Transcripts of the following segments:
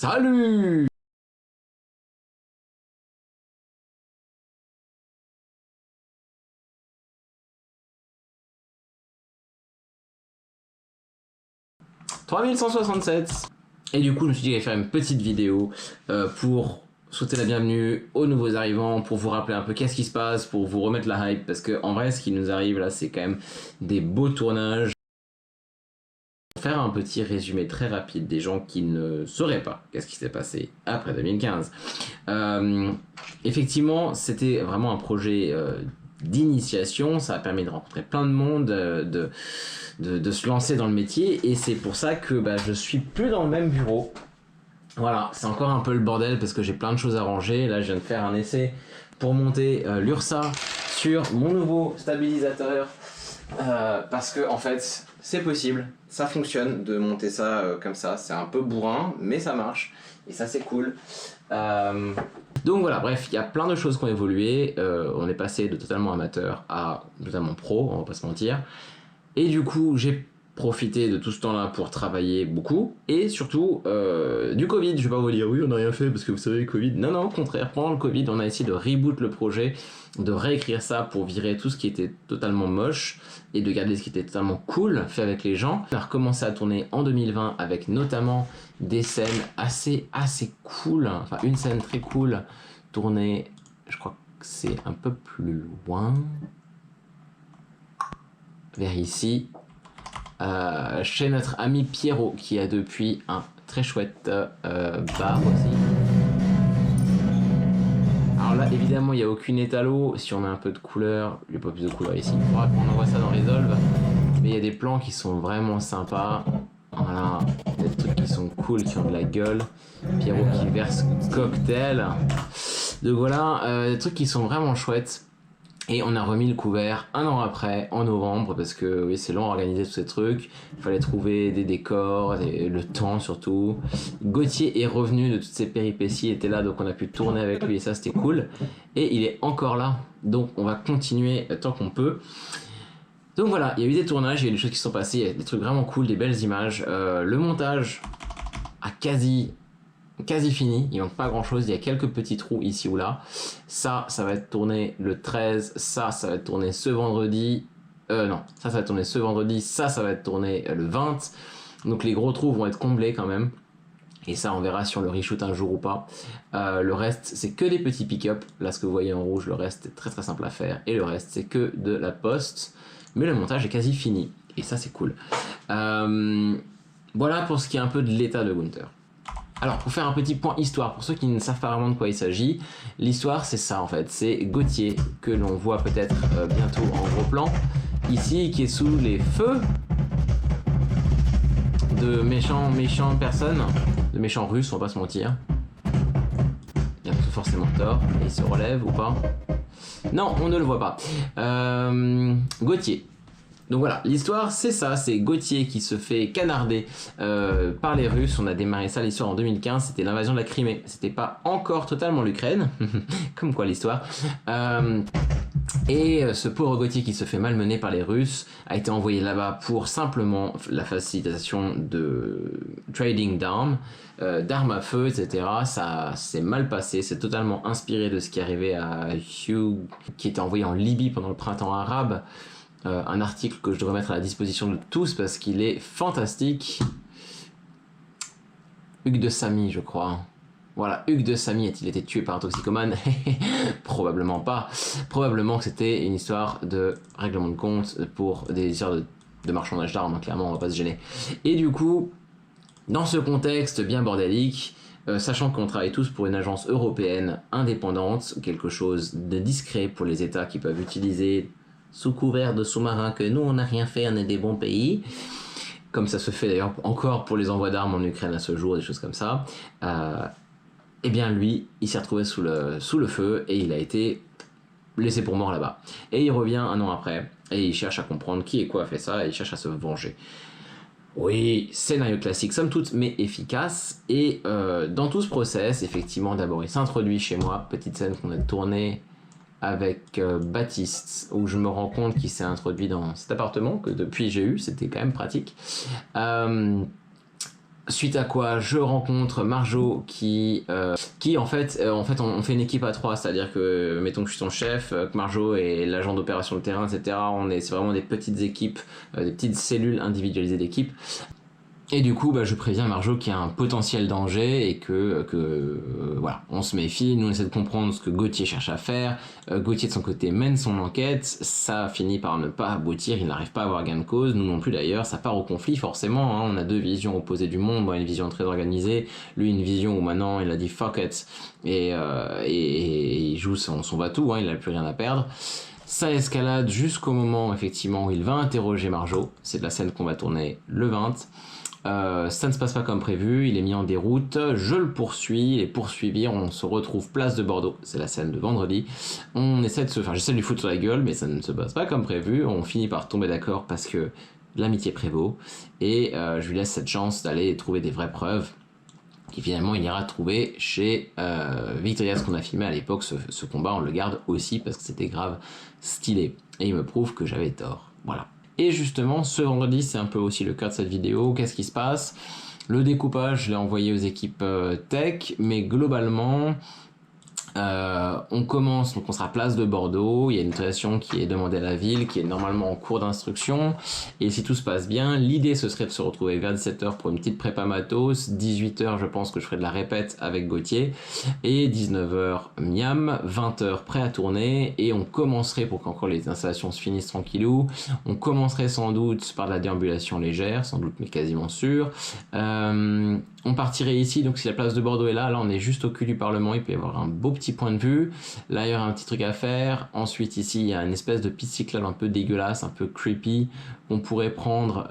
Salut! « 3167 ». Et du coup, je me suis dit que j'allais faire une petite vidéo pour souhaiter la bienvenue aux nouveaux arrivants, pour vous rappeler un peu qu'est-ce qui se passe, pour vous remettre la hype, parce que en vrai, ce qui nous arrive là, c'est quand même des beaux tournages. Faire un petit résumé très rapide des gens qui ne sauraient pas qu'est-ce qui s'est passé après 2015. Effectivement, c'était vraiment un projet d'initiation, ça a permis de rencontrer plein de monde, de se lancer dans le métier, et c'est pour ça que je suis plus dans le même bureau. Voilà, c'est encore un peu le bordel parce que j'ai plein de choses à ranger. Là, je viens de faire un essai pour monter l'URSA sur mon nouveau stabilisateur parce que en fait, c'est possible, ça fonctionne de monter ça comme ça. C'est un peu bourrin, mais ça marche et ça c'est cool. Donc voilà, bref, il y a plein de choses qui ont évolué. On est passé de totalement amateur à totalement pro, on va pas se mentir. Et du coup, j'ai profité de tout ce temps-là pour travailler beaucoup. Et surtout, du Covid. Je vais pas vous dire, oui, on n'a rien fait parce que vous savez, Covid. Non, non, au contraire, pendant le Covid, on a essayé de reboot le projet, de réécrire ça pour virer tout ce qui était totalement moche et de garder ce qui était totalement cool, fait avec les gens. On a recommencé à tourner en 2020 avec notamment des scènes assez cool. Enfin, une scène très cool tournée, je crois que c'est un peu plus loin. Vers ici, chez notre ami Pierrot qui a depuis un très chouette bar aussi. Alors là évidemment il n'y a aucune étalo, si on met un peu de couleur, il n'y a pas plus de couleur ici, il faudra qu'on envoie ça dans Resolve, mais il y a des plans qui sont vraiment sympas. Voilà, des trucs qui sont cool, qui ont de la gueule. Pierrot qui verse cocktail. Donc voilà, des trucs qui sont vraiment chouettes. Et on a remis le couvert un an après, en novembre, parce que oui, c'est long à organiser tous ces trucs. Il fallait trouver des décors, le temps surtout. Gauthier est revenu de toutes ces péripéties, il était là, donc on a pu tourner avec lui et ça c'était cool. Et il est encore là, donc on va continuer tant qu'on peut. Donc voilà, il y a eu des tournages, il y a eu des choses qui sont passées, il y a des trucs vraiment cool, des belles images. Le montage a quasi fini, il manque pas grand chose, il y a quelques petits trous ici ou là. Ça va être tourné le 13, ça va être tourné ce vendredi. Non, ça va être tourné ce vendredi, ça va être tourné le 20. Donc les gros trous vont être comblés quand même. Et ça, on verra si on le reshoot un jour ou pas. Le reste, c'est que des petits pick-up. Là, ce que vous voyez en rouge, le reste est très simple à faire. Et le reste, c'est que de la poste. Mais le montage est quasi fini. Et ça, c'est cool. Voilà pour ce qui est un peu de l'état de Gunther. Alors, pour faire un petit point histoire, pour ceux qui ne savent pas vraiment de quoi il s'agit, l'histoire c'est ça en fait, c'est Gauthier, que l'on voit peut-être bientôt en gros plan, ici, qui est sous les feux de méchantes personnes, de méchants russes, on va pas se mentir. Il a forcément tort, et il se relève ou pas? Non, on ne le voit pas. Gauthier. Donc voilà, l'histoire c'est ça, c'est Gauthier qui se fait canarder par les Russes. On a démarré ça l'histoire en 2015, c'était l'invasion de la Crimée. C'était pas encore totalement l'Ukraine, comme quoi l'histoire. Et ce pauvre Gauthier qui se fait malmener par les Russes a été envoyé là-bas pour simplement la facilitation de trading d'armes à feu, etc. Ça s'est mal passé, c'est totalement inspiré de ce qui arrivait à Hugh, qui était envoyé en Libye pendant le printemps arabe. Un article que je devrais mettre à la disposition de tous parce qu'il est fantastique. Hugues de Samy, je crois. Voilà, Hugues de Samy a-t-il été tué par un toxicomane? Probablement pas. Probablement que c'était une histoire de règlement de compte pour des histoires de marchandage d'armes, hein, clairement, on va pas se gêner. Et du coup, dans ce contexte bien bordélique, sachant qu'on travaille tous pour une agence européenne indépendante, quelque chose de discret pour les États qui peuvent utiliser sous couvert de sous-marins que nous on n'a rien fait, on est des bons pays, comme ça se fait d'ailleurs encore pour les envois d'armes en Ukraine à ce jour, des choses comme ça. Et bien lui, il s'est retrouvé sous le feu et il a été laissé pour mort là-bas. Et il revient un an après et il cherche à comprendre qui et quoi a fait ça et il cherche à se venger. Oui, scénario classique, somme toute, mais efficace. Et dans tout ce process, effectivement, d'abord il s'introduit chez moi, petite scène qu'on a tournée avec Baptiste, où je me rends compte qu'il s'est introduit dans cet appartement que depuis j'ai eu, c'était quand même pratique. Suite à quoi je rencontre Marjo qui en fait, on fait une équipe à 3, c'est-à-dire que mettons que je suis son chef, que Marjo est l'agent d'opération de terrain, etc. C'est vraiment des petites équipes, des petites cellules individualisées d'équipe. Et du coup, je préviens Marjo qu'il y a un potentiel danger et que voilà, on se méfie. Nous, on essaie de comprendre ce que Gauthier cherche à faire. Gauthier, de son côté, mène son enquête. Ça finit par ne pas aboutir. Il n'arrive pas à avoir gain de cause. Nous non plus, d'ailleurs. Ça part au conflit, forcément. Hein. On a deux visions opposées du monde. Moi, une vision très organisée. Lui, une vision où maintenant, il a dit fuck it. Et il joue son va-tout. Hein. Il n'a plus rien à perdre. Ça escalade jusqu'au moment, effectivement, où il va interroger Marjo. C'est de la scène qu'on va tourner le 20. Ça ne se passe pas comme prévu, il est mis en déroute, je le poursuis, il est poursuivi, on se retrouve place de Bordeaux, c'est la scène de vendredi, j'essaie de lui foutre sur la gueule, mais ça ne se passe pas comme prévu, on finit par tomber d'accord parce que l'amitié prévaut, et je lui laisse cette chance d'aller trouver des vraies preuves, qui finalement il ira trouver chez Victoria's qu'on a filmé à l'époque. Ce combat, on le garde aussi parce que c'était grave stylé, et il me prouve que j'avais tort, voilà. Et justement, ce vendredi, c'est un peu aussi le cas de cette vidéo. Qu'est-ce qui se passe? Le découpage, je l'ai envoyé aux équipes tech, mais globalement, on commence, donc on sera place de Bordeaux, il y a une création qui est demandée à la ville, qui est normalement en cours d'instruction, et si tout se passe bien, l'idée ce serait de se retrouver vers 17h pour une petite prépa matos, 18h je pense que je ferai de la répète avec Gauthier, et 19h miam, 20h prêt à tourner, et on commencerait, pour qu'encore les installations se finissent tranquillou, on commencerait sans doute par de la déambulation légère, sans doute mais quasiment sûr, on partirait ici, donc si la place de Bordeaux est là on est juste au cul du Parlement, il peut y avoir un beau petit point de vue, là il y aura un petit truc à faire, ensuite ici il y a une espèce de piste cyclable un peu dégueulasse, un peu creepy, qu'on pourrait prendre,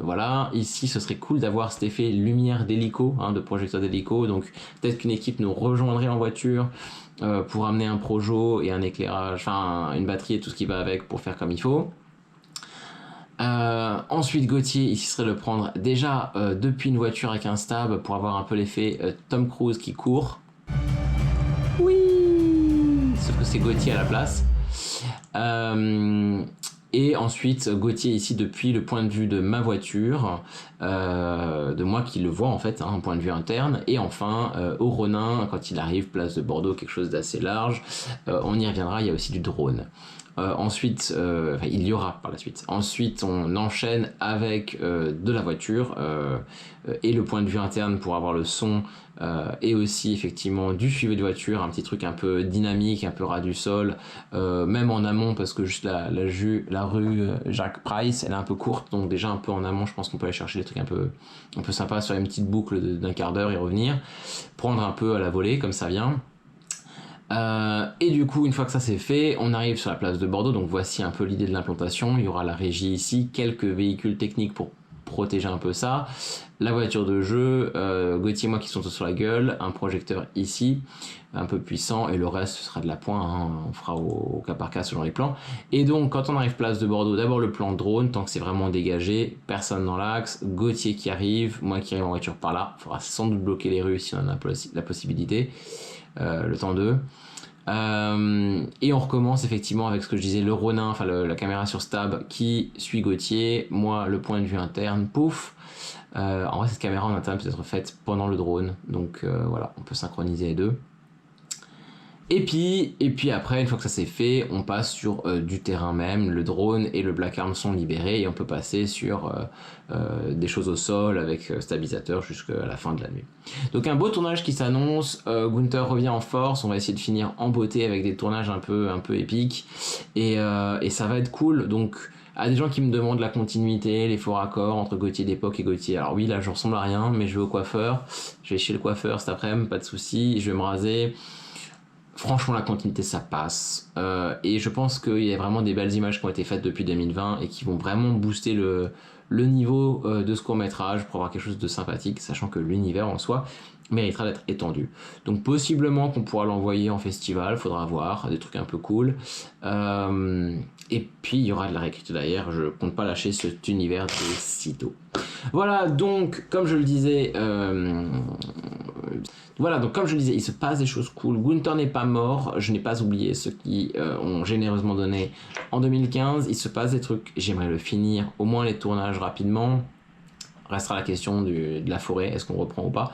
voilà, ici ce serait cool d'avoir cet effet lumière d'hélico, hein, de projecteur d'hélico, donc peut-être qu'une équipe nous rejoindrait en voiture, pour amener un projo et un éclairage, enfin une batterie et tout ce qui va avec pour faire comme il faut. Ensuite Gauthier ici serait le prendre déjà depuis une voiture avec un stab pour avoir un peu l'effet Tom Cruise qui court. Oui. Sauf que c'est Gauthier à la place. Et ensuite Gauthier ici depuis le point de vue de ma voiture, de moi qui le vois en fait, hein, un point de vue interne. Et enfin au Ronin quand il arrive place de Bordeaux, quelque chose d'assez large, on y reviendra, il y a aussi du drone. Ensuite, il y aura par la suite. Ensuite, on enchaîne avec de la voiture et le point de vue interne pour avoir le son et aussi effectivement du suivi de voiture, un petit truc un peu dynamique, un peu ras du sol, même en amont parce que juste la rue Jacques Price, elle est un peu courte, donc déjà un peu en amont, je pense qu'on peut aller chercher des trucs un peu sympas sur une petite boucle d'un quart d'heure et revenir, prendre un peu à la volée comme ça vient. Et du coup, une fois que ça c'est fait, on arrive sur la place de Bordeaux, donc voici un peu l'idée de l'implantation. Il y aura la régie ici, quelques véhicules techniques pour protéger un peu ça, la voiture de jeu, Gauthier et moi qui sont tous sur la gueule, un projecteur ici, un peu puissant, et le reste ce sera de la pointe, hein, on fera au cas par cas selon les plans. Et donc quand on arrive place de Bordeaux, d'abord le plan drone, tant que c'est vraiment dégagé, personne dans l'axe, Gauthier qui arrive, moi qui arrive en voiture par là, il faudra sans doute bloquer les rues si on en a la possibilité. Le temps d'eux. Et on recommence effectivement avec ce que je disais, le Ronin, enfin la caméra sur stab qui suit Gauthier, moi le point de vue interne, pouf. En vrai cette caméra en interne peut être faite pendant le drone, donc voilà, on peut synchroniser les deux. Et puis après, une fois que ça c'est fait, on passe sur du terrain même, le drone et le Black Arm sont libérés et on peut passer sur des choses au sol avec stabilisateur jusqu'à la fin de la nuit. Donc un beau tournage qui s'annonce, Gunther revient en force, on va essayer de finir en beauté avec des tournages un peu épiques et ça va être cool. Donc à des gens qui me demandent la continuité, les faux raccords entre Gauthier d'époque et Gauthier. Alors oui, là je ressemble à rien, mais je vais au coiffeur, je vais chez le coiffeur cet après-midi, pas de souci, je vais me raser. Franchement, la continuité, ça passe. Et je pense qu'il y a vraiment des belles images qui ont été faites depuis 2020 et qui vont vraiment booster le niveau de ce court-métrage pour avoir quelque chose de sympathique, sachant que l'univers en soi méritera d'être étendu. Donc possiblement qu'on pourra l'envoyer en festival, faudra voir, des trucs un peu cool. Et puis il y aura de la réécriture derrière, je compte pas lâcher cet univers de sitôt. Voilà, donc comme je le disais, il se passe des choses cool. Gunther n'est pas mort, je n'ai pas oublié ceux qui ont généreusement donné en 2015. Il se passe des trucs, j'aimerais le finir, au moins les tournages rapidement. restera la question de la forêt, est-ce qu'on reprend ou pas.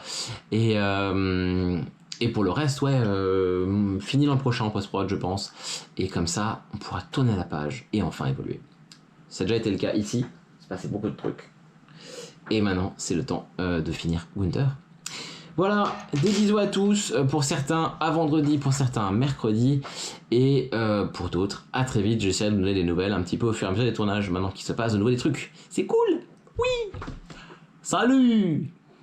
Et pour le reste, ouais, fini l'an prochain en post-prod, je pense. Et comme ça, on pourra tourner la page et enfin évoluer. Ça a déjà été le cas ici, il s'est passé beaucoup de trucs. Et maintenant, c'est le temps de finir Gunther. Voilà, des bisous à tous, pour certains à vendredi, pour certains à mercredi, et pour d'autres à très vite. J'essaierai de vous donner des nouvelles un petit peu au fur et à mesure des tournages, maintenant qu'il se passe de nouveau des trucs. C'est cool. Oui. Salut.